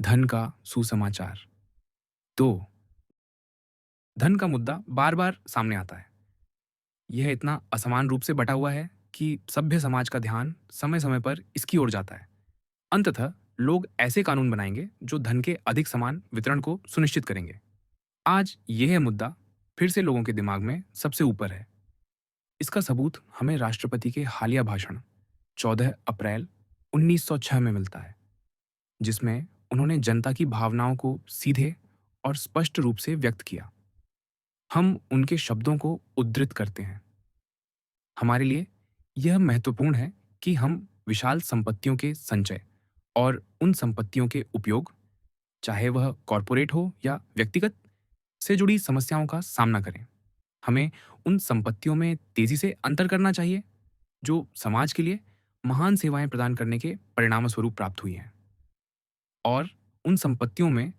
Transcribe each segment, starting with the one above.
धन का सुसमाचार। तो धन का मुद्दा बार बार सामने आता है। यह इतना असमान रूप से बटा हुआ है कि सभ्य समाज का ध्यान समय समय पर इसकी ओर जाता है। अंततः लोग ऐसे कानून बनाएंगे जो धन के अधिक समान वितरण को सुनिश्चित करेंगे। आज यह मुद्दा फिर से लोगों के दिमाग में सबसे ऊपर है। इसका सबूत हमें राष्ट्रपति के हालिया भाषण 14 अप्रैल 1906 में मिलता है, जिसमें उन्होंने जनता की भावनाओं को सीधे और स्पष्ट रूप से व्यक्त किया। हम उनके शब्दों को उद्धृत करते हैं। हमारे लिए यह महत्वपूर्ण है कि हम विशाल संपत्तियों के संचय और उन संपत्तियों के उपयोग, चाहे वह कॉरपोरेट हो या व्यक्तिगत, से जुड़ी समस्याओं का सामना करें। हमें उन संपत्तियों में तेजी से अंतर करना चाहिए जो समाज के लिए महान सेवाएं प्रदान करने के परिणामस्वरूप प्राप्त हुई हैं, और उन संपत्तियों में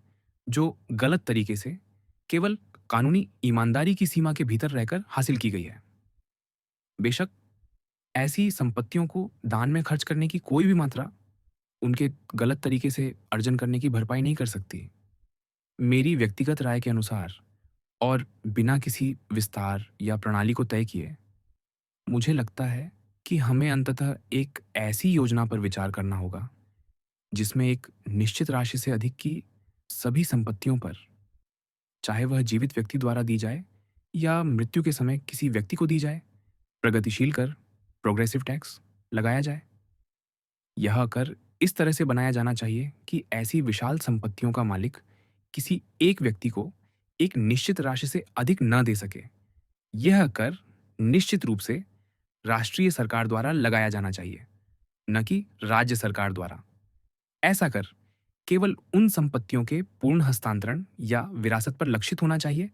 जो गलत तरीके से केवल कानूनी ईमानदारी की सीमा के भीतर रहकर हासिल की गई है। बेशक ऐसी संपत्तियों को दान में खर्च करने की कोई भी मात्रा उनके गलत तरीके से अर्जन करने की भरपाई नहीं कर सकती। मेरी व्यक्तिगत राय के अनुसार, और बिना किसी विस्तार या प्रणाली को तय किए, मुझे लगता है कि हमें अंततः एक ऐसी योजना पर विचार करना होगा जिसमें एक निश्चित राशि से अधिक की सभी संपत्तियों पर, चाहे वह जीवित व्यक्ति द्वारा दी जाए या मृत्यु के समय किसी व्यक्ति को दी जाए, प्रगतिशील कर, प्रोग्रेसिव टैक्स लगाया जाए। यह कर इस तरह से बनाया जाना चाहिए कि ऐसी विशाल संपत्तियों का मालिक किसी एक व्यक्ति को एक निश्चित राशि से अधिक न दे सके। यह कर निश्चित रूप से राष्ट्रीय सरकार द्वारा लगाया जाना चाहिए, न कि राज्य सरकार द्वारा। ऐसा कर केवल उन संपत्तियों के पूर्ण हस्तांतरण या विरासत पर लक्षित होना चाहिए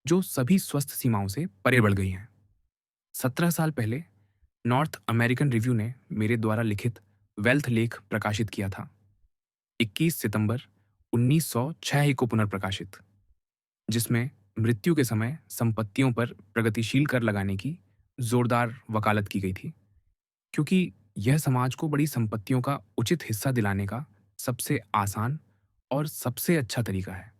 जो सभी स्वस्थ सीमाओं से परे बढ़ गई हैं। 17 साल पहले नॉर्थ अमेरिकन रिव्यू ने मेरे द्वारा लिखित वेल्थ लेख प्रकाशित किया था। 21 सितंबर 1906 को पुनर्प्रकाशित, जिसमें मृत्यु के समय संपत्तियों पर प्रगतिशील कर लगाने की जोरदार वकालत की गई थी, क्योंकि यह समाज को बड़ी संपत्तियों का उचित हिस्सा दिलाने का सबसे आसान और सबसे अच्छा तरीका है।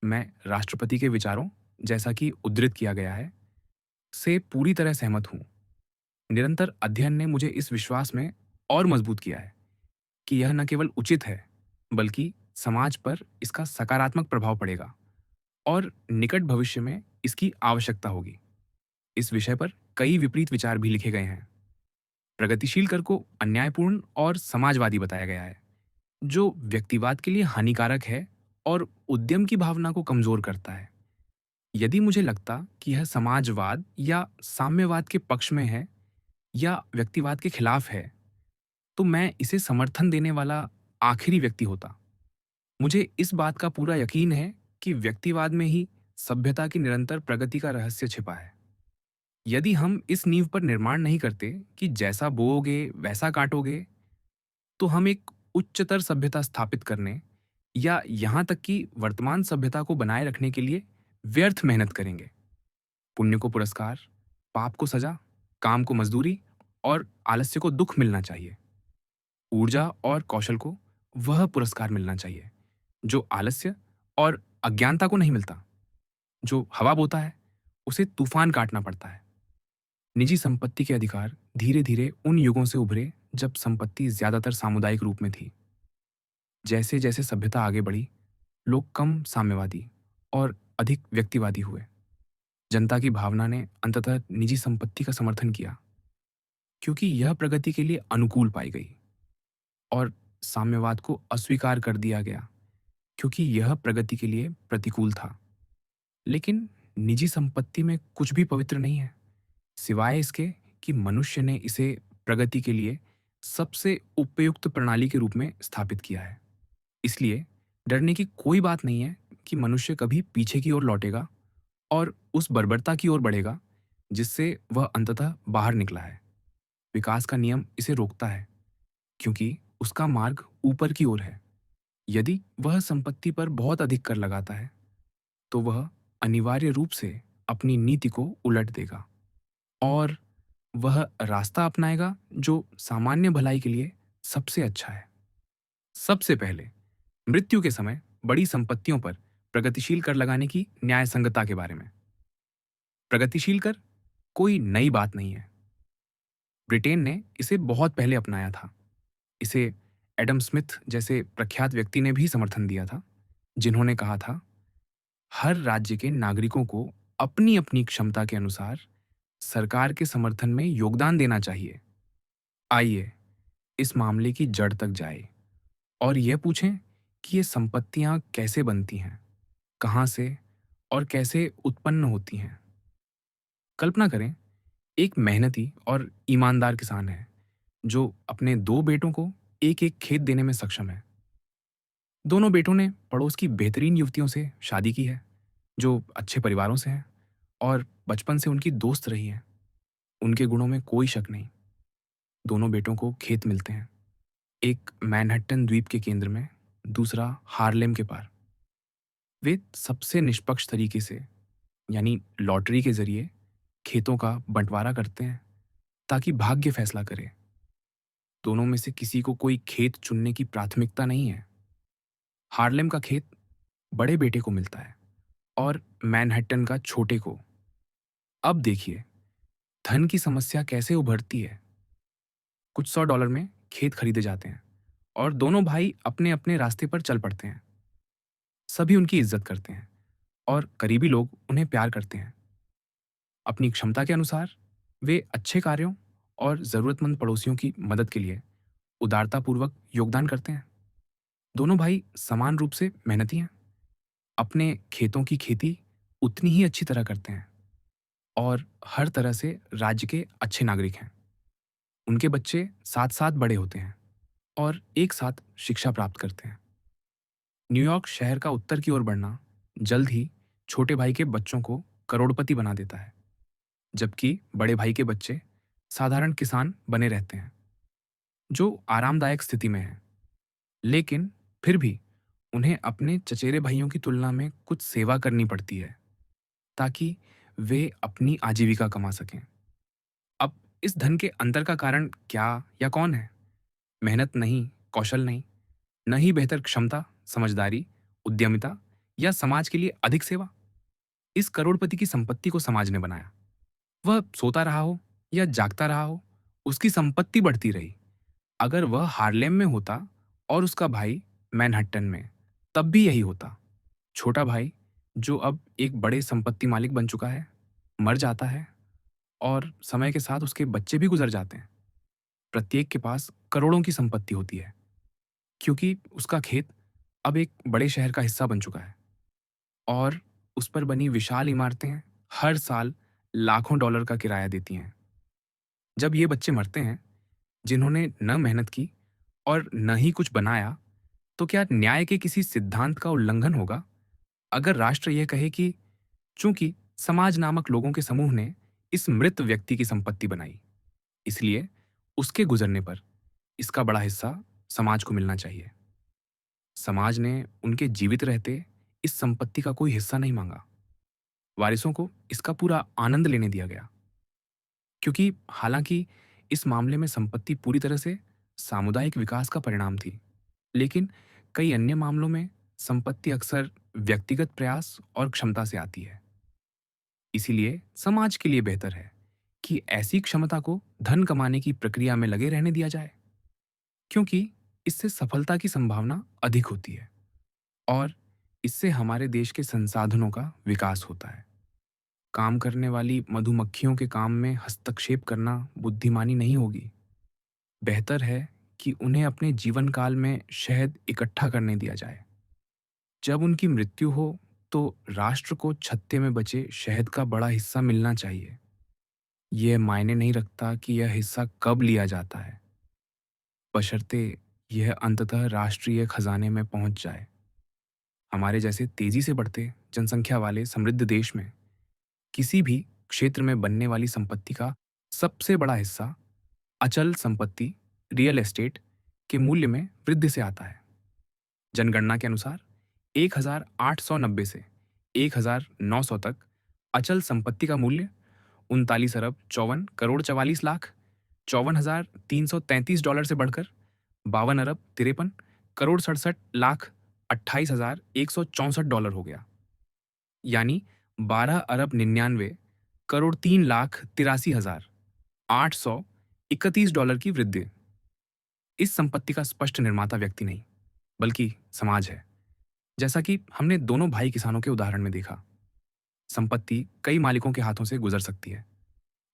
मैं राष्ट्रपति के विचारों, जैसा कि उद्धृत किया गया है, से पूरी तरह सहमत हूँ। निरंतर अध्ययन ने मुझे इस विश्वास में और मजबूत किया है कि यह न केवल उचित है, बल्कि समाज पर इसका सकारात्मक प्रभाव पड़ेगा और निकट भविष्य में इसकी आवश्यकता होगी। इस विषय पर कई विपरीत विचार भी लिखे गए हैं। प्रगतिशील कर को अन्यायपूर्ण और समाजवादी बताया गया है, जो व्यक्तिवाद के लिए हानिकारक है और उद्यम की भावना को कमजोर करता है। यदि मुझे लगता कि यह समाजवाद या साम्यवाद के पक्ष में है या व्यक्तिवाद के खिलाफ है, तो मैं इसे समर्थन देने वाला आखिरी व्यक्ति होता। मुझे इस बात का पूरा यकीन है कि व्यक्तिवाद में ही सभ्यता की निरंतर प्रगति का रहस्य छिपा है। यदि हम इस नींव पर निर्माण नहीं करते कि जैसा बोओगे वैसा काटोगे, तो हम एक उच्चतर सभ्यता स्थापित करने या यहाँ तक कि वर्तमान सभ्यता को बनाए रखने के लिए व्यर्थ मेहनत करेंगे। पुण्य को पुरस्कार, पाप को सजा, काम को मजदूरी और आलस्य को दुख मिलना चाहिए। ऊर्जा और कौशल को वह पुरस्कार मिलना चाहिए जो आलस्य और अज्ञानता को नहीं मिलता। जो हवा बोता है उसे तूफान काटना पड़ता है। निजी संपत्ति के अधिकार धीरे धीरे उन युगों से उभरे जब संपत्ति ज्यादातर सामुदायिक रूप में थी। जैसे जैसे सभ्यता आगे बढ़ी, लोग कम साम्यवादी और अधिक व्यक्तिवादी हुए। जनता की भावना ने अंततः निजी संपत्ति का समर्थन किया, क्योंकि यह प्रगति के लिए अनुकूल पाई गई, और साम्यवाद को अस्वीकार कर दिया गया क्योंकि यह प्रगति के लिए प्रतिकूल था। लेकिन निजी संपत्ति में कुछ भी पवित्र नहीं है, सिवाय इसके कि मनुष्य ने इसे प्रगति के लिए सबसे उपयुक्त प्रणाली के रूप में स्थापित किया है। इसलिए डरने की कोई बात नहीं है कि मनुष्य कभी पीछे की ओर लौटेगा और उस बर्बरता की ओर बढ़ेगा जिससे वह अंततः बाहर निकला है। विकास का नियम इसे रोकता है, क्योंकि उसका मार्ग ऊपर की ओर है। यदि वह संपत्ति पर बहुत अधिक कर लगाता है, तो वह अनिवार्य रूप से अपनी नीति को उलट देगा और वह रास्ता अपनाएगा जो सामान्य भलाई के लिए सबसे अच्छा है। सबसे पहले मृत्यु के समय बड़ी संपत्तियों पर प्रगतिशील कर लगाने की न्यायसंगतता के बारे में। प्रगतिशील कर कोई नई बात नहीं है। ब्रिटेन ने इसे बहुत पहले अपनाया था। इसे एडम स्मिथ जैसे प्रख्यात व्यक्ति ने भी समर्थन दिया था, जिन्होंने कहा था, हर राज्य के नागरिकों को अपनी अपनी क्षमता के अनुसार सरकार के समर्थन में योगदान देना चाहिए। आइए इस मामले की जड़ तक जाए और यह पूछें कि ये संपत्तियां कैसे बनती हैं, कहां से और कैसे उत्पन्न होती हैं। कल्पना करें, एक मेहनती और ईमानदार किसान है जो अपने दो बेटों को एक एक खेत देने में सक्षम है। दोनों बेटों ने पड़ोस की बेहतरीन युवतियों से शादी की है, जो अच्छे परिवारों से हैं और बचपन से उनकी दोस्त रही हैं। उनके गुणों में कोई शक नहीं। दोनों बेटों को खेत मिलते हैं, एक मैनहट्टन द्वीप के केंद्र में, दूसरा हार्लेम के पार। वे सबसे निष्पक्ष तरीके से, यानी लॉटरी के जरिए, खेतों का बंटवारा करते हैं ताकि भाग्य फैसला करे। दोनों में से किसी को कोई खेत चुनने की प्राथमिकता नहीं है। हार्लेम का खेत बड़े बेटे को मिलता है और मैनहट्टन का छोटे को। अब देखिए, धन की समस्या कैसे उभरती है। कुछ $100 में खेत खरीदे जाते हैं और दोनों भाई अपने अपने रास्ते पर चल पड़ते हैं। सभी उनकी इज्जत करते हैं और करीबी लोग उन्हें प्यार करते हैं। अपनी क्षमता के अनुसार वे अच्छे कार्यों और जरूरतमंद पड़ोसियों की मदद के लिए उदारतापूर्वक योगदान करते हैं। दोनों भाई समान रूप से मेहनती हैं, अपने खेतों की खेती उतनी ही अच्छी तरह करते हैं और हर तरह से राज्य के अच्छे नागरिक हैं। उनके बच्चे साथ साथ बड़े होते हैं और एक साथ शिक्षा प्राप्त करते हैं। न्यूयॉर्क शहर का उत्तर की ओर बढ़ना जल्द ही छोटे भाई के बच्चों को करोड़पति बना देता है, जबकि बड़े भाई के बच्चे साधारण किसान बने रहते हैं, जो आरामदायक स्थिति में हैं। लेकिन फिर भी उन्हें अपने चचेरे भाइयों की तुलना में कुछ सेवा करनी पड़ती है ताकि वे अपनी आजीविका कमा सकें। अब इस धन के अंतर का कारण क्या या कौन है? मेहनत नहीं, कौशल नहीं, न ही बेहतर क्षमता, समझदारी, उद्यमिता या समाज के लिए अधिक सेवा। इस करोड़पति की संपत्ति को समाज ने बनाया। वह सोता रहा हो या जागता रहा हो, उसकी संपत्ति बढ़ती रही। अगर वह हार्लेम में होता और उसका भाई मैनहट्टन में, तब भी यही होता। छोटा भाई, जो अब एक बड़े संपत्ति मालिक बन चुका है, मर जाता है और समय के साथ उसके बच्चे भी गुजर जाते हैं। प्रत्येक के पास करोड़ों की संपत्ति होती है, क्योंकि उसका खेत अब एक बड़े शहर का हिस्सा बन चुका है और उस पर बनी विशाल इमारतें हर साल लाखों डॉलर का किराया देती हैं। जब ये बच्चे मरते हैं, जिन्होंने न मेहनत की और न ही कुछ बनाया, तो क्या न्याय के किसी सिद्धांत का उल्लंघन होगा अगर राष्ट्र यह कहे कि चूंकि समाज नामक लोगों के समूह ने इस मृत व्यक्ति की संपत्ति बनाई, इसलिए उसके गुजरने पर इसका बड़ा हिस्सा समाज को मिलना चाहिए। समाज ने उनके जीवित रहते इस संपत्ति का कोई हिस्सा नहीं मांगा। वारिसों को इसका पूरा आनंद लेने दिया गया, क्योंकि हालांकि इस मामले में संपत्ति पूरी तरह से सामुदायिक विकास का परिणाम थी, लेकिन कई अन्य मामलों में संपत्ति अक्सर व्यक्तिगत प्रयास और क्षमता से आती है। इसीलिए समाज के लिए बेहतर है कि ऐसी क्षमता को धन कमाने की प्रक्रिया में लगे रहने दिया जाए, क्योंकि इससे सफलता की संभावना अधिक होती है और इससे हमारे देश के संसाधनों का विकास होता है। काम करने वाली मधुमक्खियों के काम में हस्तक्षेप करना बुद्धिमानी नहीं होगी। बेहतर है कि उन्हें अपने जीवन काल में शहद इकट्ठा करने दिया जाए। जब उनकी मृत्यु हो तो राष्ट्र को छत्ते में बचे शहद का बड़ा हिस्सा मिलना चाहिए। यह मायने नहीं रखता कि यह हिस्सा कब लिया जाता है, बशर्ते यह अंततः राष्ट्रीय खजाने में पहुंच जाए। हमारे जैसे तेजी से बढ़ते जनसंख्या वाले समृद्ध देश में किसी भी क्षेत्र में बनने वाली संपत्ति का सबसे बड़ा हिस्सा अचल संपत्ति, रियल एस्टेट के मूल्य में वृद्धि से आता है। जनगणना के अनुसार 1890 से 1900 तक अचल संपत्ति का मूल्य 39 अरब 54 करोड़ 44 लाख 54,333 डॉलर से बढ़कर 52 अरब 53 करोड़ 67 लाख $28,164 हो गया, यानी 12 अरब 99 करोड़ 3 लाख 83,831 डॉलर की वृद्धि। इस संपत्ति का स्पष्ट निर्माता व्यक्ति नहीं, बल्कि समाज है। जैसा कि हमने दोनों भाई किसानों के उदाहरण में देखा, संपत्ति कई मालिकों के हाथों से गुजर सकती है।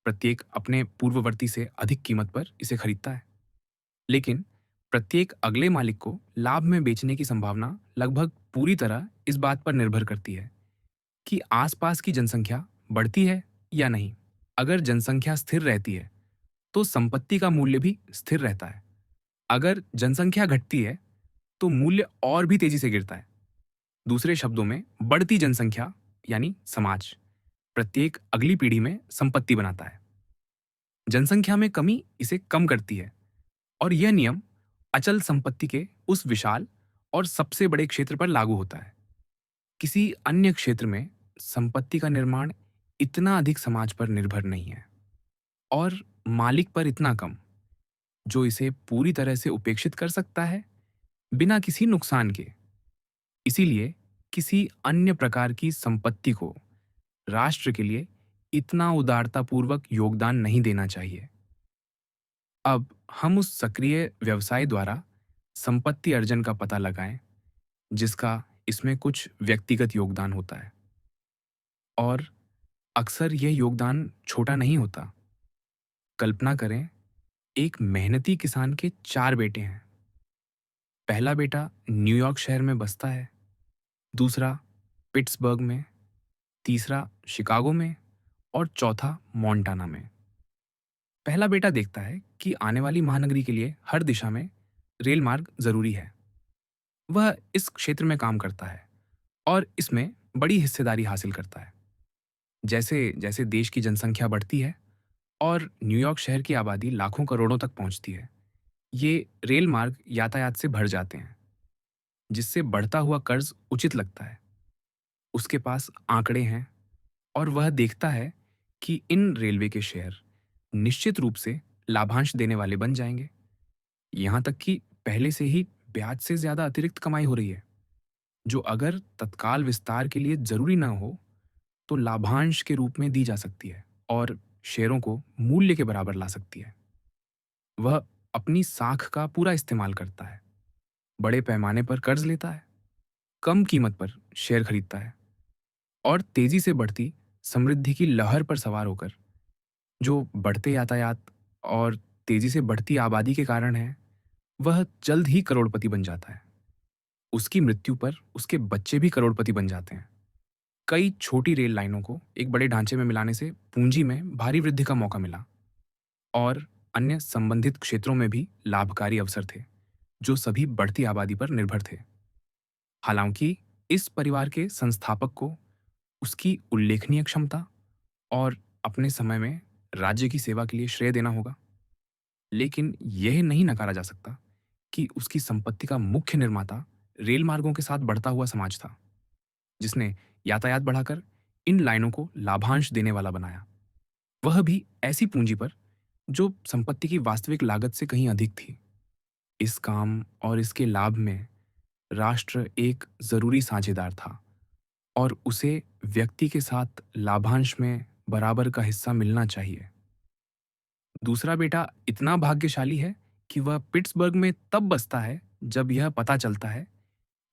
प्रत्येक अपने पूर्ववर्ती से अधिक कीमत पर इसे खरीदता है, लेकिन प्रत्येक अगले मालिक को लाभ में बेचने की संभावना लगभग पूरी तरह इस बात पर निर्भर करती है कि आसपास की जनसंख्या बढ़ती है या नहीं। अगर जनसंख्या स्थिर रहती है, तो संपत्ति का मूल्य भी स्थिर रहता है। अगर जनसंख्या घटती है, तो मूल्य और भी तेजी से गिरता है। दूसरे शब्दों में, बढ़ती जनसंख्या यानी समाज प्रत्येक अगली पीढ़ी में संपत्ति बनाता है। जनसंख्या में कमी इसे कम करती है, और यह नियम अचल संपत्ति के उस विशाल और सबसे बड़े क्षेत्र पर लागू होता है। किसी अन्य क्षेत्र में संपत्ति का निर्माण इतना अधिक समाज पर निर्भर नहीं है, और मालिक पर इतना कम, जो इसे पूरी तरह से उपेक्षित कर सकता है बिना किसी नुकसान के। इसीलिए किसी अन्य प्रकार की संपत्ति को राष्ट्र के लिए इतना उदारतापूर्वक योगदान नहीं देना चाहिए। अब हम उस सक्रिय व्यवसाय द्वारा संपत्ति अर्जन का पता लगाएं, जिसका इसमें कुछ व्यक्तिगत योगदान होता है, और अक्सर यह योगदान छोटा नहीं होता। कल्पना करें, एक मेहनती किसान के 4 बेटे हैं। पहला बेटा न्यूयॉर्क शहर में बसता है, दूसरा पिट्सबर्ग में, तीसरा शिकागो में, और चौथा मोंटाना में। पहला बेटा देखता है कि आने वाली महानगरी के लिए हर दिशा में रेल मार्ग जरूरी है। वह इस क्षेत्र में काम करता है और इसमें बड़ी हिस्सेदारी हासिल करता है। जैसे जैसे देश की जनसंख्या बढ़ती है और न्यूयॉर्क शहर की आबादी लाखों करोड़ों तक पहुंचती है, ये रेल मार्ग यातायात से भर जाते हैं, जिससे बढ़ता हुआ कर्ज उचित लगता है। उसके पास आंकड़े हैं, और वह देखता है कि इन रेलवे के शेयर निश्चित रूप से लाभांश देने वाले बन जाएंगे। यहाँ तक कि पहले से ही ब्याज से ज्यादा अतिरिक्त कमाई हो रही है, जो अगर तत्काल विस्तार के लिए जरूरी ना हो, तो लाभांश के रूप में दी जा सकती है और शेयरों को मूल्य के बराबर ला सकती है। वह अपनी साख का पूरा इस्तेमाल करता है, बड़े पैमाने पर कर्ज लेता है, कम कीमत पर शेयर खरीदता है, और तेजी से बढ़ती समृद्धि की लहर पर सवार होकर, जो बढ़ते यातायात और तेजी से बढ़ती आबादी के कारण है, वह जल्द ही करोड़पति बन जाता है। उसकी मृत्यु पर उसके बच्चे भी करोड़पति बन जाते हैं। कई छोटी रेल लाइनों को एक बड़े ढांचे में मिलाने से पूंजी में भारी वृद्धि का मौका मिला, और अन्य संबंधित क्षेत्रों में भी लाभकारी अवसर थे, जो सभी बढ़ती आबादी पर निर्भर थे। हालांकि इस परिवार के संस्थापक को उसकी उल्लेखनीय क्षमता और अपने समय में राज्य की सेवा के लिए श्रेय देना होगा, लेकिन यह नहीं नकारा जा सकता कि उसकी संपत्ति का मुख्य निर्माता रेल मार्गों के साथ बढ़ता हुआ समाज था, जिसने यातायात बढ़ाकर इन लाइनों को लाभांश देने वाला बनाया। वह भी ऐसी पूंजी पर जो संपत्ति की वास्तविक लागत से कहीं अधिक थी। इस काम और इसके लाभ में राष्ट्र एक जरूरी साझेदार था, और उसे व्यक्ति के साथ लाभांश में बराबर का हिस्सा मिलना चाहिए। दूसरा बेटा इतना भाग्यशाली है कि वह पिट्सबर्ग में तब बसता है जब यह पता चलता है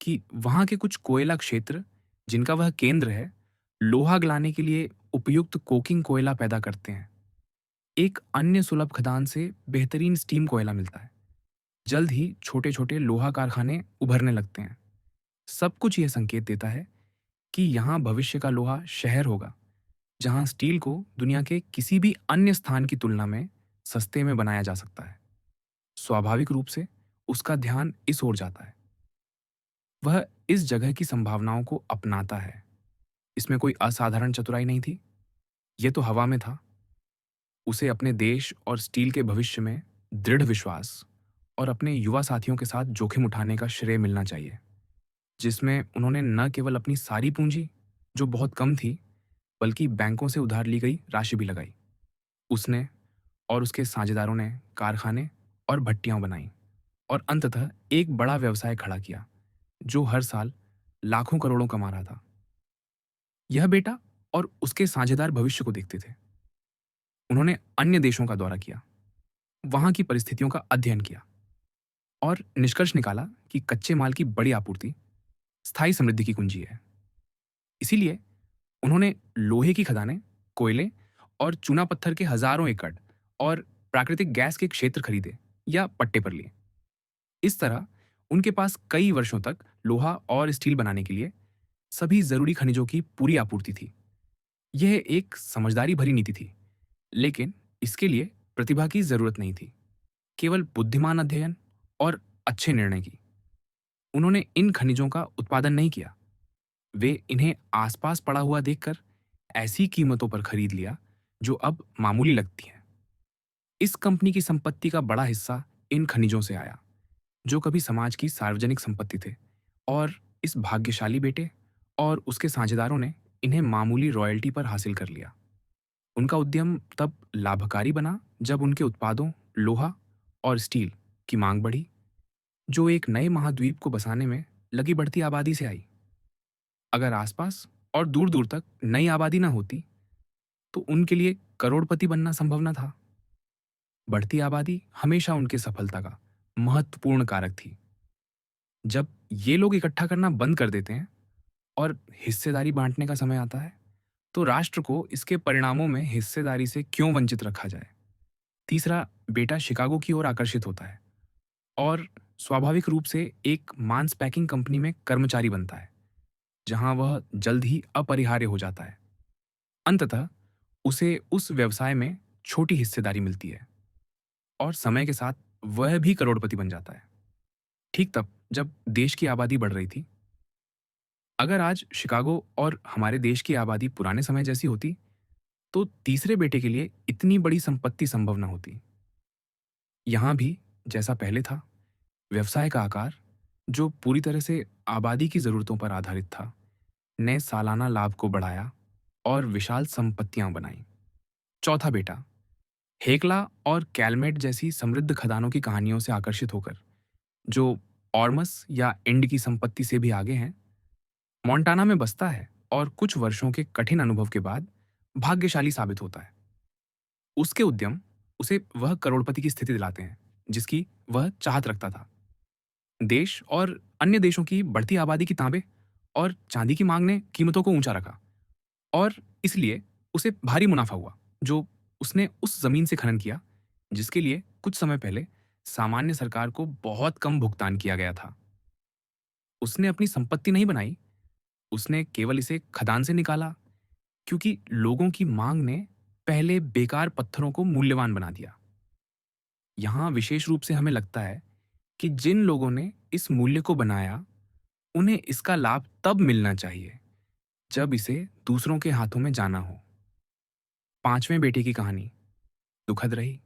कि वहां के कुछ कोयला क्षेत्र, जिनका वह केंद्र है, लोहा गलाने के लिए उपयुक्त कोकिंग कोयला पैदा करते हैं। एक अन्य सुलभ खदान से बेहतरीन स्टीम कोयला मिलता है। जल्द ही छोटे छोटे लोहा कारखाने उभरने लगते हैं। सब कुछ यह संकेत देता है कि यहाँ भविष्य का लोहा शहर होगा, जहाँ स्टील को दुनिया के किसी भी अन्य स्थान की तुलना में सस्ते में बनाया जा सकता है। स्वाभाविक रूप से उसका ध्यान इस ओर जाता है। वह इस जगह की संभावनाओं को अपनाता है। इसमें कोई असाधारण चतुराई नहीं थी, यह तो हवा में था। उसे अपने देश और स्टील के भविष्य में दृढ़ विश्वास और अपने युवा साथियों के साथ जोखिम उठाने का श्रेय मिलना चाहिए, जिसमें उन्होंने न केवल अपनी सारी पूंजी, जो बहुत कम थी, बल्कि बैंकों से उधार ली गई राशि भी लगाई। उसने और उसके साझेदारों ने कारखाने और भट्टियां बनाई, और अंततः एक बड़ा व्यवसाय खड़ा किया, जो हर साल लाखों करोड़ों कमा रहा था। यह बेटा और उसके साझेदार भविष्य को देखते थे। उन्होंने अन्य देशों का दौरा किया, वहां की परिस्थितियों का अध्ययन किया और निष्कर्ष निकाला कि कच्चे माल की बड़ी आपूर्ति स्थायी समृद्धि की कुंजी है। इसीलिए उन्होंने लोहे की खदानें, कोयले और चूना पत्थर के हजारों एकड़ और प्राकृतिक गैस के क्षेत्र खरीदे या पट्टे पर लिए। इस तरह उनके पास कई वर्षों तक लोहा और स्टील बनाने के लिए सभी जरूरी खनिजों की पूरी आपूर्ति थी। यह एक समझदारी भरी नीति थी, लेकिन इसके लिए प्रतिभा की जरूरत नहीं थी, केवल बुद्धिमान अध्ययन और अच्छे निर्णय की। उन्होंने इन खनिजों का उत्पादन नहीं किया, वे इन्हें आसपास पड़ा हुआ देखकर ऐसी कीमतों पर खरीद लिया जो अब मामूली लगती हैं। इस कंपनी की संपत्ति का बड़ा हिस्सा इन खनिजों से आया, जो कभी समाज की सार्वजनिक संपत्ति थे, और इस भाग्यशाली बेटे और उसके साझेदारों ने इन्हें मामूली रॉयल्टी पर हासिल कर लिया। उनका उद्यम तब लाभकारी बना जब उनके उत्पादों, लोहा और स्टील की मांग बढ़ी, जो एक नए महाद्वीप को बसाने में लगी बढ़ती आबादी से आई। अगर आसपास और दूर दूर तक नई आबादी न होती, तो उनके लिए करोड़पति बनना संभव न था। बढ़ती आबादी हमेशा उनके सफलता का महत्वपूर्ण कारक थी। जब ये लोग इकट्ठा करना बंद कर देते हैं और हिस्सेदारी बांटने का समय आता है, तो राष्ट्र को इसके परिणामों में हिस्सेदारी से क्यों वंचित रखा जाए। तीसरा बेटा शिकागो की ओर आकर्षित होता है और स्वाभाविक रूप से एक मांस पैकिंग कंपनी में कर्मचारी बनता है, जहां वह जल्द ही अपरिहार्य हो जाता है। अंततः उसे उस व्यवसाय में छोटी हिस्सेदारी मिलती है और समय के साथ वह भी करोड़पति बन जाता है, ठीक तब जब देश की आबादी बढ़ रही थी। अगर आज शिकागो और हमारे देश की आबादी पुराने समय जैसी होती, तो तीसरे बेटे के लिए इतनी बड़ी संपत्ति संभव न होती। यहां भी जैसा पहले था, व्यवसाय का आकार, जो पूरी तरह से आबादी की जरूरतों पर आधारित था, ने सालाना लाभ को बढ़ाया और विशाल संपत्तियां बनाई। चौथा बेटा हेकला और कैलमेट जैसी समृद्ध खदानों की कहानियों से आकर्षित होकर, जो ऑर्मस या इंड की संपत्ति से भी आगे हैं, मोंटाना में बसता है और कुछ वर्षों के कठिन अनुभव के बाद भाग्यशाली साबित होता है। उसके उद्यम उसे वह करोड़पति की स्थिति दिलाते हैं जिसकी वह चाहत रखता था। देश और अन्य देशों की बढ़ती आबादी की तांबे और चांदी की मांग ने कीमतों को ऊंचा रखा, और इसलिए उसे भारी मुनाफा हुआ, जो उसने उस जमीन से खनन किया जिसके लिए कुछ समय पहले सामान्य सरकार को बहुत कम भुगतान किया गया था। उसने अपनी संपत्ति नहीं बनाई, उसने केवल इसे खदान से निकाला, क्योंकि लोगों की मांग ने पहले बेकार पत्थरों को मूल्यवान बना दिया। यहां विशेष रूप से हमें लगता है कि जिन लोगों ने इस मूल्य को बनाया, उन्हें इसका लाभ तब मिलना चाहिए जब इसे दूसरों के हाथों में जाना हो। पांचवें बेटे की कहानी दुखद रही।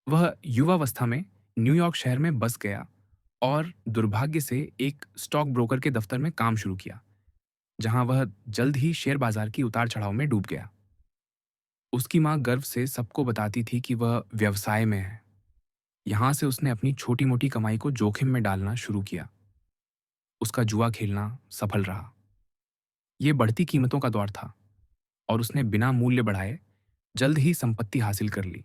वह युवावस्था में न्यूयॉर्क शहर में बस गया और दुर्भाग्य से एक स्टॉक ब्रोकर के दफ्तर में काम शुरू किया, जहां वह जल्द ही शेयर बाजार की उतार चढ़ाव में डूब गया। उसकी मां गर्व से सबको बताती थी कि वह व्यवसाय में है। यहां से उसने अपनी छोटी मोटी कमाई को जोखिम में डालना शुरू किया। उसका जुआ खेलना सफल रहा। यह बढ़ती कीमतों का दौर था और उसने बिना मूल्य बढ़ाए जल्द ही संपत्ति हासिल कर ली,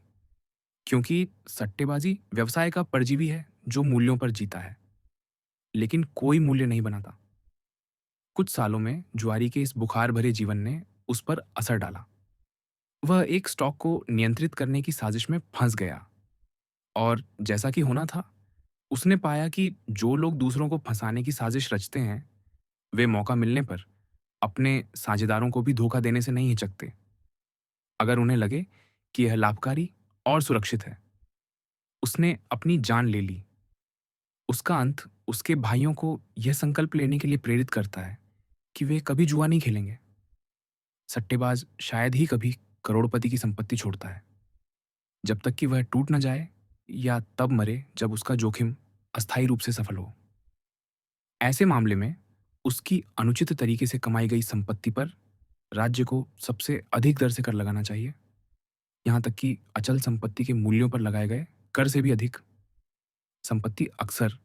क्योंकि सट्टेबाजी व्यवसाय का परजीवी है जो मूल्यों पर जीता है, लेकिन कोई मूल्य नहीं बनाता। कुछ सालों में जुआरी के इस बुखार भरे जीवन ने उस पर असर डाला। वह एक स्टॉक को नियंत्रित करने की साजिश में फंस गया, और जैसा कि होना था, उसने पाया कि जो लोग दूसरों को फंसाने की साजिश रचते हैं, वे मौका मिलने पर अपने साझेदारों को भी धोखा देने से नहीं हिचकते, अगर उन्हें लगे कि यह लाभकारी और सुरक्षित है। उसने अपनी जान ले ली। उसका अंत उसके भाइयों को यह संकल्प लेने के लिए प्रेरित करता है कि वे कभी जुआ नहीं खेलेंगे। सट्टेबाज शायद ही कभी करोड़पति की संपत्ति छोड़ता है, जब तक कि वह टूट न जाए, या तब मरे जब उसका जोखिम अस्थायी रूप से सफल हो। ऐसे मामले में उसकी अनुचित तरीके से कमाई गई संपत्ति पर राज्य को सबसे अधिक दर से कर लगाना चाहिए, यहाँ तक कि अचल संपत्ति के मूल्यों पर लगाए गए कर से भी अधिक। संपत्ति अक्सर,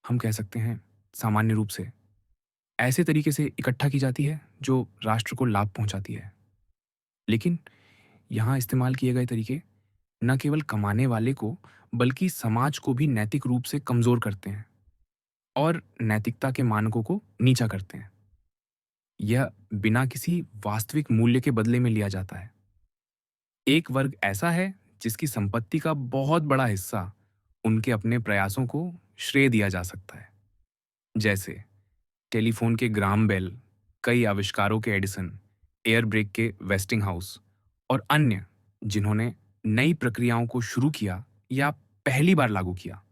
हम कह सकते हैं, सामान्य रूप से ऐसे तरीके से इकट्ठा की जाती है जो राष्ट्र को लाभ पहुंचाती है। लेकिन यहाँ इस्तेमाल किए गए तरीके न केवल कमाने वाले को बल्कि समाज को भी नैतिक रूप से कमजोर करते हैं और नैतिकता के मानकों को नीचा करते हैं। यह बिना किसी वास्तविक मूल्य के बदले में लिया जाता है। एक वर्ग ऐसा है जिसकी संपत्ति का बहुत बड़ा हिस्सा उनके अपने प्रयासों को श्रेय दिया जा सकता है, जैसे टेलीफोन के ग्राहम बेल, कई आविष्कारों के एडिसन, एयर ब्रेक के वेस्टिंगहाउस और अन्य जिन्होंने नई प्रक्रियाओं को शुरू किया या पहली बार लागू किया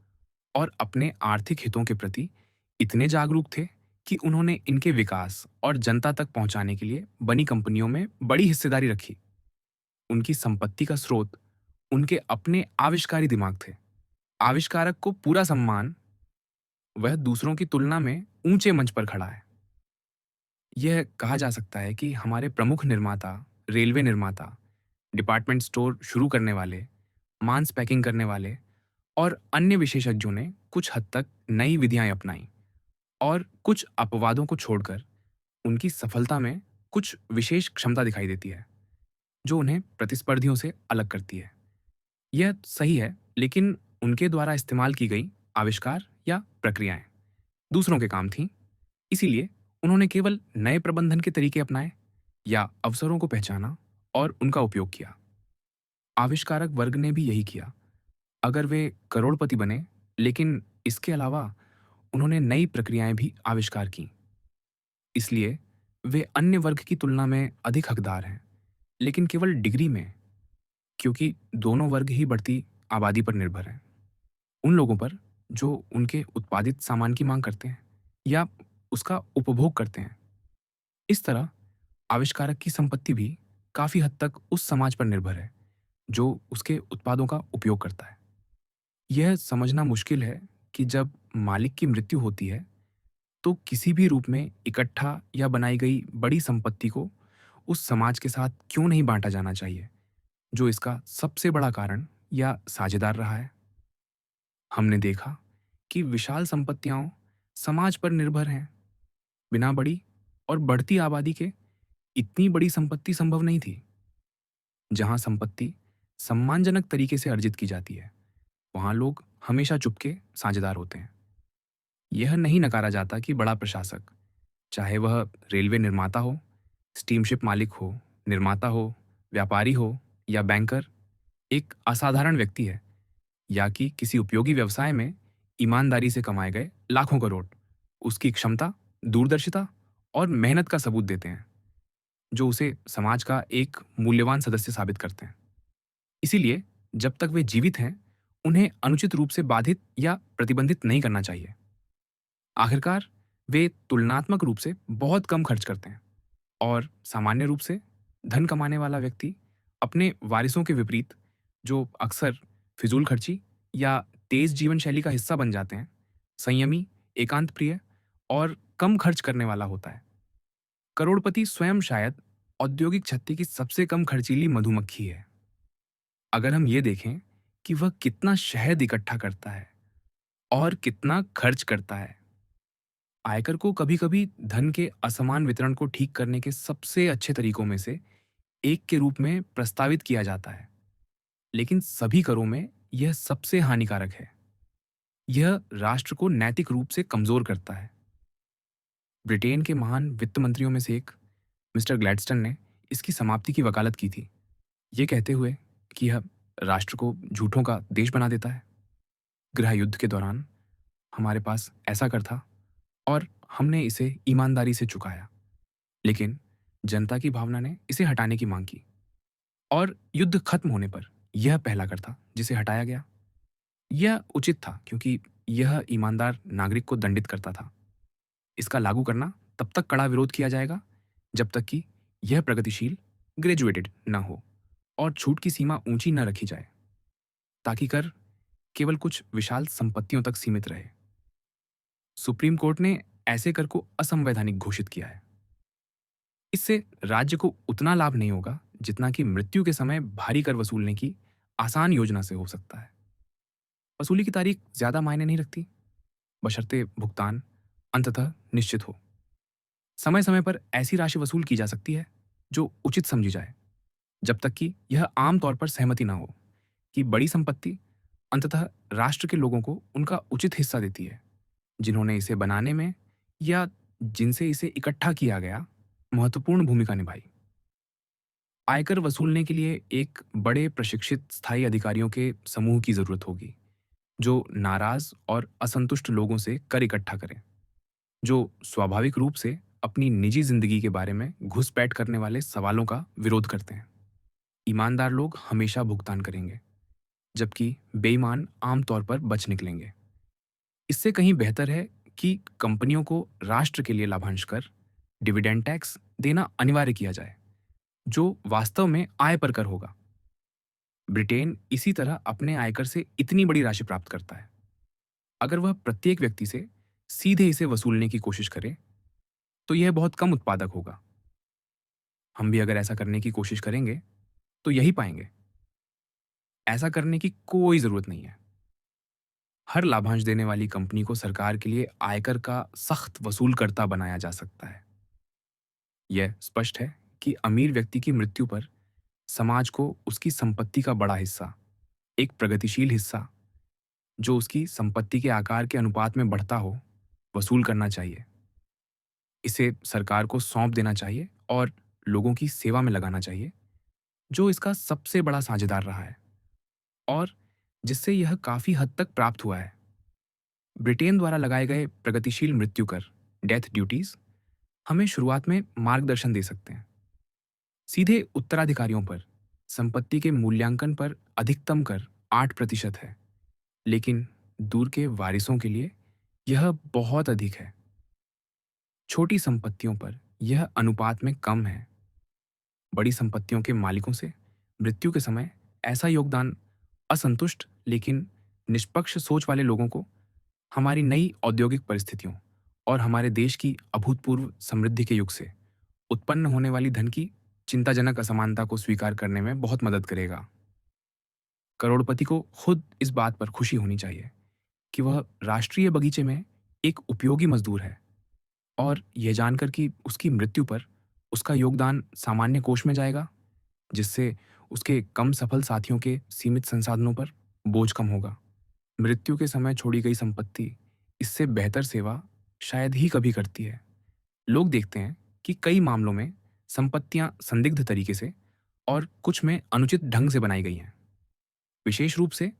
और अपने आर्थिक हितों के प्रति इतने जागरूक थे कि उन्होंने इनके विकास और जनता तक पहुंचाने के लिए बनी कंपनियों में बड़ी हिस्सेदारी रखी। उनकी संपत्ति का स्रोत उनके अपने आविष्कारी दिमाग थे। आविष्कारक को पूरा सम्मान, वह दूसरों की तुलना में ऊंचे मंच पर खड़ा है। यह कहा जा सकता है कि हमारे प्रमुख निर्माता, रेलवे निर्माता, डिपार्टमेंट स्टोर शुरू करने वाले, मांस पैकिंग करने वाले और अन्य विशेषज्ञों ने कुछ हद तक नई विधियां अपनाई और कुछ अपवादों को छोड़कर उनकी सफलता में कुछ विशेष क्षमता दिखाई देती है जो उन्हें प्रतिस्पर्धियों से अलग करती है। यह सही है, लेकिन उनके द्वारा इस्तेमाल की गई आविष्कार या प्रक्रियाएं दूसरों के काम थीं, इसीलिए उन्होंने केवल नए प्रबंधन के तरीके अपनाए या अवसरों को पहचाना और उनका उपयोग किया। आविष्कारक वर्ग ने भी यही किया। अगर वे करोड़पति बने, लेकिन इसके अलावा उन्होंने नई प्रक्रियाएं भी आविष्कार की, इसलिए वे अन्य वर्ग की तुलना में अधिक हकदार हैं, लेकिन केवल डिग्री में, क्योंकि दोनों वर्ग ही बढ़ती आबादी पर निर्भर हैं। उन लोगों पर जो उनके उत्पादित सामान की मांग करते हैं या उसका उपभोग करते हैं। इस तरह आविष्कारक की संपत्ति भी काफी हद तक उस समाज पर निर्भर है जो उसके उत्पादों का उपयोग करता है। यह समझना मुश्किल है कि जब मालिक की मृत्यु होती है तो किसी भी रूप में इकट्ठा या बनाई गई बड़ी संपत्ति को उस समाज के साथ क्यों नहीं बांटा जाना चाहिए जो इसका सबसे बड़ा कारण या साझेदार रहा है। हमने देखा कि विशाल संपत्तियां समाज पर निर्भर हैं। बिना बड़ी और बढ़ती आबादी के इतनी बड़ी संपत्ति संभव नहीं थी। जहां संपत्ति सम्मानजनक तरीके से अर्जित की जाती है, वहां लोग हमेशा चुपके साझेदार होते हैं। यह नहीं नकारा जाता कि बड़ा प्रशासक, चाहे वह रेलवे निर्माता हो, स्टीमशिप मालिक हो, निर्माता हो, व्यापारी हो या बैंकर, एक असाधारण व्यक्ति है, या कि किसी उपयोगी व्यवसाय में ईमानदारी से कमाए गए लाखों करोड़ उसकी क्षमता, दूरदर्शिता और मेहनत का सबूत देते हैं जो उसे समाज का एक मूल्यवान सदस्य साबित करते हैं। इसीलिए जब तक वे जीवित हैं, उन्हें अनुचित रूप से बाधित या प्रतिबंधित नहीं करना चाहिए। आखिरकार वे तुलनात्मक रूप से बहुत कम खर्च करते हैं और सामान्य रूप से धन कमाने वाला व्यक्ति अपने वारिसों के विपरीत, जो अक्सर फिजूल खर्ची या तेज जीवन शैली का हिस्सा बन जाते हैं, संयमी, एकांत प्रिय और कम खर्च करने वाला होता है। करोड़पति स्वयं शायद औद्योगिक छत्ते की सबसे कम खर्चीली मधुमक्खी है। अगर हम ये देखें कि वह कितना शहद इकट्ठा करता है और कितना खर्च करता है। आयकर को कभी-कभी धन के असमान वितरण को ठीक करने के सबसे अच्छे तरीकों में से एक के रूप में प्रस्तावित किया जाता है, लेकिन सभी करों में यह सबसे हानिकारक है। यह राष्ट्र को नैतिक रूप से कमजोर करता है। ब्रिटेन के महान वित्त मंत्रियों में से एक मिस्टर ग्लैडस्टन ने इसकी समाप्ति की वकालत की थी, ये कहते हुए कि यह राष्ट्र को झूठों का देश बना देता है। गृह युद्ध के दौरान हमारे पास ऐसा कर था और हमने इसे ईमानदारी से चुकाया, लेकिन जनता की भावना ने इसे हटाने की मांग की और युद्ध खत्म होने पर यह पहला कर था जिसे हटाया गया। यह उचित था क्योंकि यह ईमानदार नागरिक को दंडित करता था। इसका लागू करना तब तक कड़ा विरोध किया जाएगा जब तक कि यह प्रगतिशील, ग्रेजुएटेड न हो और छूट की सीमा ऊंची न रखी जाए, ताकि कर केवल कुछ विशाल संपत्तियों तक सीमित रहे। सुप्रीम कोर्ट ने ऐसे कर को असंवैधानिक घोषित किया है। इससे राज्य को उतना लाभ नहीं होगा जितना कि मृत्यु के समय भारी कर वसूलने की आसान योजना से हो सकता है। वसूली की तारीख ज्यादा मायने नहीं रखती, बशर्ते भुगतान अंततः निश्चित हो। समय समय पर ऐसी राशि वसूल की जा सकती है जो उचित समझी जाए, जब तक कि यह आम तौर पर सहमति ना हो कि बड़ी संपत्ति अंततः राष्ट्र के लोगों को उनका उचित हिस्सा देती है, जिन्होंने इसे बनाने में या जिनसे इसे इकट्ठा किया गया महत्वपूर्ण भूमिका निभाई। आयकर वसूलने के लिए एक बड़े प्रशिक्षित स्थायी अधिकारियों के समूह की जरूरत होगी, जो नाराज और असंतुष्ट लोगों से कर इकट्ठा करें, जो स्वाभाविक रूप से अपनी निजी जिंदगी के बारे में घुसपैठ करने वाले सवालों का विरोध करते हैं। ईमानदार लोग हमेशा भुगतान करेंगे, जबकि बेईमान आमतौर पर बच निकलेंगे। इससे कहीं बेहतर है कि कंपनियों को राष्ट्र के लिए लाभांश कर, डिविडेंड टैक्स देना अनिवार्य किया जाए, जो वास्तव में आय पर कर होगा। ब्रिटेन इसी तरह अपने आयकर से इतनी बड़ी राशि प्राप्त करता है। अगर वह प्रत्येक व्यक्ति से सीधे इसे वसूलने की कोशिश करे, तो यह बहुत कम उत्पादक होगा। हम भी अगर ऐसा करने की कोशिश करेंगे, तो यही पाएंगे। ऐसा करने की कोई जरूरत नहीं है। हर लाभांश देने वाली कंपनी को सरकार के लिए आयकर का सख्त वसूलकर्ता बनाया जा सकता है। यह स्पष्ट है कि अमीर व्यक्ति की मृत्यु पर समाज को उसकी संपत्ति का बड़ा हिस्सा, एक प्रगतिशील हिस्सा जो उसकी संपत्ति के आकार के अनुपात में बढ़ता हो, वसूल करना चाहिए। इसे सरकार को सौंप देना चाहिए और लोगों की सेवा में लगाना चाहिए, जो इसका सबसे बड़ा साझेदार रहा है और जिससे यह काफी हद तक प्राप्त हुआ है। ब्रिटेन द्वारा लगाए गए प्रगतिशील मृत्यु कर, डेथ ड्यूटीज, हमें शुरुआत में मार्गदर्शन दे सकते हैं। सीधे उत्तराधिकारियों पर संपत्ति के मूल्यांकन पर अधिकतम कर 8% है, लेकिन दूर के वारिसों के लिए यह बहुत अधिक है। छोटी संपत्तियों पर यह अनुपात में कम है। बड़ी संपत्तियों के मालिकों से मृत्यु के समय ऐसा योगदान असंतुष्ट लेकिन निष्पक्ष सोच वाले लोगों को हमारी नई औद्योगिक परिस्थितियों और हमारे देश की अभूतपूर्व समृद्धि के युग से उत्पन्न होने वाली धन की चिंताजनक असमानता को स्वीकार करने में बहुत मदद करेगा। करोड़पति को खुद इस बात पर खुशी होनी चाहिए कि वह राष्ट्रीय बगीचे में एक उपयोगी मजदूर है, और यह जानकर कि उसकी मृत्यु पर उसका योगदान सामान्य कोष में जाएगा, जिससे उसके कम सफल साथियों के सीमित संसाधनों पर बोझ कम होगा। मृत्यु के समय छोड़ी गई संपत्ति इससे बेहतर सेवा शायद ही कभी करती है। लोग देखते हैं कि कई मामलों में संपत्तियां संदिग्ध तरीके से और कुछ में अनुचित ढंग से बनाई गई हैं। विशेष रूप से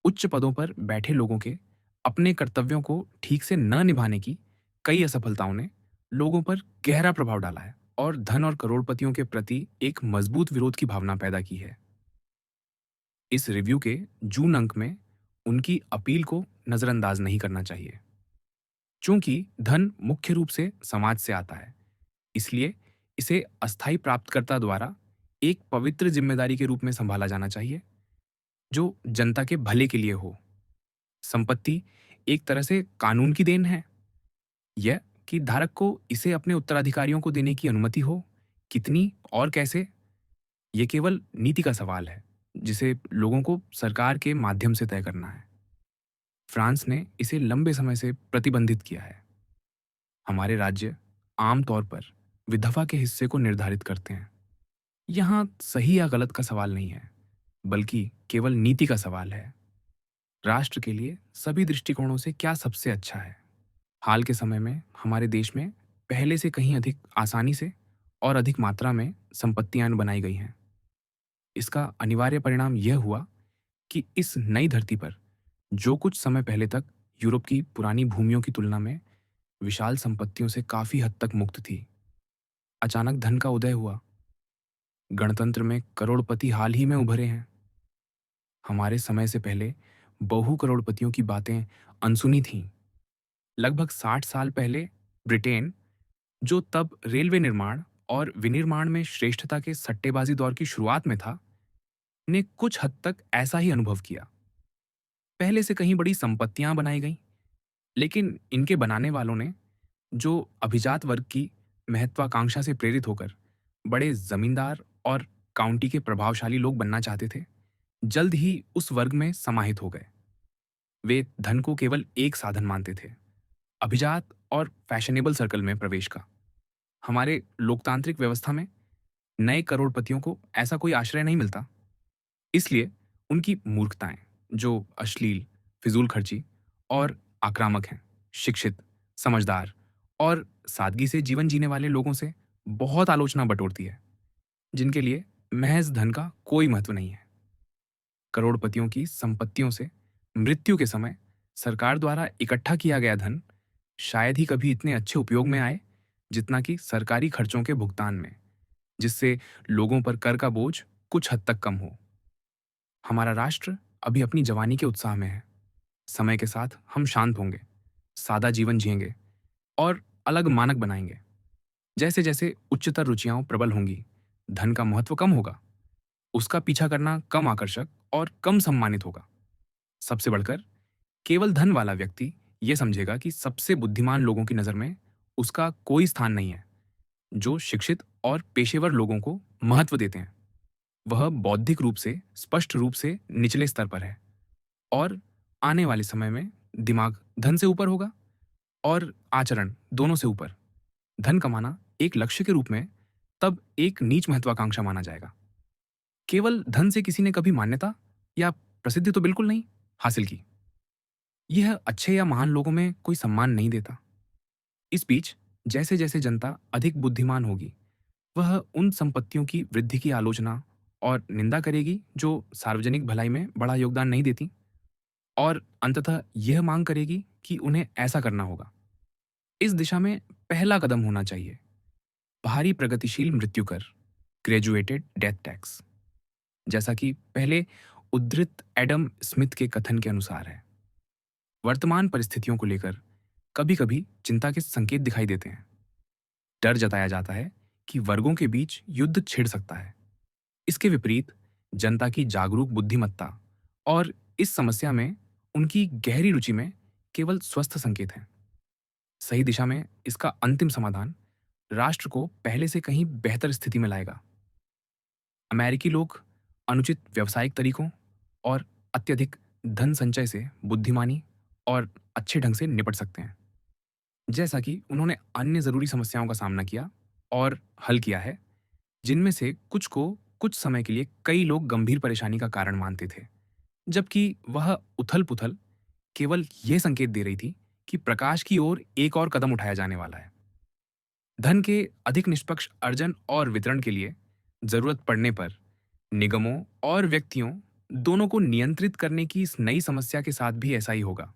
उच्च पदों पर बैठे लोगों के अपने कर्तव्यों को ठीक से न निभाने की कई असफलताओं ने लोगों पर गहरा प्रभाव डाला है और धन और करोड़पतियों के प्रति एक मजबूत विरोध की भावना पैदा की है। इस रिव्यू के जून अंक में उनकी अपील को नजरअंदाज नहीं करना चाहिए। चूंकि धन मुख्य रूप से समाज से आता है, इसलिए इसे अस्थायी प्राप्तकर्ता द्वारा एक पवित्र जिम्मेदारी के रूप में संभाला जाना चाहिए, जो जनता के भले के लिए हो। संपत्ति एक तरह से कानून की देन है। यह कि धारक को इसे अपने उत्तराधिकारियों को देने की अनुमति हो, कितनी और कैसे, यह केवल नीति का सवाल है, जिसे लोगों को सरकार के माध्यम से तय करना है। फ्रांस ने इसे लंबे समय से प्रतिबंधित किया है। हमारे राज्य आमतौर पर विधवा के हिस्से को निर्धारित करते हैं। यहाँ सही या गलत का सवाल नहीं है, बल्कि केवल नीति का सवाल है। राष्ट्र के लिए सभी दृष्टिकोणों से क्या सबसे अच्छा है। हाल के समय में हमारे देश में पहले से कहीं अधिक आसानी से और अधिक मात्रा में संपत्तियां बनाई गई हैं। इसका अनिवार्य परिणाम यह हुआ कि इस नई धरती पर जो कुछ समय पहले तक यूरोप की पुरानी भूमियों की तुलना में विशाल संपत्तियों से काफी हद तक मुक्त थी, अचानक धन का उदय हुआ। गणतंत्र में करोड़पति हाल ही में उभरे हैं। हमारे समय से पहले बहु करोड़पतियों की बातें अनसुनी थीं। लगभग 60 साल पहले ब्रिटेन, जो तब रेलवे निर्माण और विनिर्माण में श्रेष्ठता के सट्टेबाजी दौर की शुरुआत में था, ने कुछ हद तक ऐसा ही अनुभव किया। पहले से कहीं बड़ी संपत्तियां बनाई गईं, लेकिन इनके बनाने वालों ने, जो अभिजात वर्ग की महत्वाकांक्षा से प्रेरित होकर बड़े जमींदार और काउंटी के प्रभावशाली लोग बनना चाहते थे, जल्द ही उस वर्ग में समाहित हो गए। वे धन को केवल एक साधन मानते थे। अभिजात और फैशनेबल सर्कल में प्रवेश का। हमारे लोकतांत्रिक व्यवस्था में नए करोड़पतियों को ऐसा कोई आश्रय नहीं मिलता। इसलिए उनकी मूर्खताएं, जो अश्लील, फिजूल खर्ची और आक्रामक हैं, शिक्षित, समझदार और सादगी से जीवन जीने वाले लोगों से बहुत आलोचना बटोरती है, जिनके लिए महज धन का कोई महत्व नहीं है। करोड़पतियों की संपत्तियों से मृत्यु के समय सरकार द्वारा इकट्ठा किया गया धन शायद ही कभी इतने अच्छे उपयोग में आए जितना कि सरकारी खर्चों के भुगतान में, जिससे लोगों पर कर का बोझ कुछ हद तक कम हो। हमारा राष्ट्र अभी अपनी जवानी के उत्साह में है। समय के साथ हम शांत होंगे, सादा जीवन जिएंगे और अलग मानक बनाएंगे। जैसे जैसे उच्चतर रुचियां प्रबल होंगी, धन का महत्व कम होगा, उसका पीछा करना कम आकर्षक और कम सम्मानित होगा। सबसे बढ़कर केवल धन वाला व्यक्ति यह समझेगा कि सबसे बुद्धिमान लोगों की नजर में उसका कोई स्थान नहीं है। जो शिक्षित और पेशेवर लोगों को महत्व देते हैं, वह बौद्धिक रूप से स्पष्ट रूप से निचले स्तर पर है और आने वाले समय में दिमाग धन से ऊपर होगा और आचरण दोनों से ऊपर। धन कमाना एक लक्ष्य के रूप में तब एक नीच महत्वाकांक्षा माना जाएगा। केवल धन से किसी ने कभी मान्यता या प्रसिद्धि तो बिल्कुल नहीं हासिल की। यह अच्छे या महान लोगों में कोई सम्मान नहीं देता। इस बीच जैसे जैसे जनता अधिक बुद्धिमान होगी, वह उन संपत्तियों की वृद्धि की आलोचना और निंदा करेगी जो सार्वजनिक भलाई में बड़ा योगदान नहीं देती, और अंततः यह मांग करेगी कि उन्हें ऐसा करना होगा। इस दिशा में पहला कदम होना चाहिए भारी प्रगतिशील मृत्यु कर, ग्रेजुएटेड डेथ टैक्स, जैसा कि पहले उद्धृत एडम स्मिथ के कथन के अनुसार है। वर्तमान परिस्थितियों को लेकर कभी कभी चिंता के संकेत दिखाई देते हैं। डर जताया जाता है कि वर्गों के बीच युद्ध छिड़ सकता है। इसके विपरीत जनता की जागरूक बुद्धिमत्ता और इस समस्या में उनकी गहरी रुचि में केवल स्वस्थ संकेत हैं। सही दिशा में इसका अंतिम समाधान राष्ट्र को पहले से कहीं बेहतर स्थिति में लाएगा। अमेरिकी लोग अनुचित व्यावसायिक तरीकों और अत्यधिक धन संचय से बुद्धिमानी और अच्छे ढंग से निपट सकते हैं, जैसा कि उन्होंने अन्य जरूरी समस्याओं का सामना किया और हल किया है, जिनमें से कुछ को कुछ समय के लिए कई लोग गंभीर परेशानी का कारण मानते थे, जबकि वह उथल पुथल केवल यह संकेत दे रही थी कि प्रकाश की ओर एक और कदम उठाया जाने वाला है। धन के अधिक निष्पक्ष अर्जन और वितरण के लिए जरूरत पड़ने पर निगमों और व्यक्तियों दोनों को नियंत्रित करने की इस नई समस्या के साथ भी ऐसा ही होगा।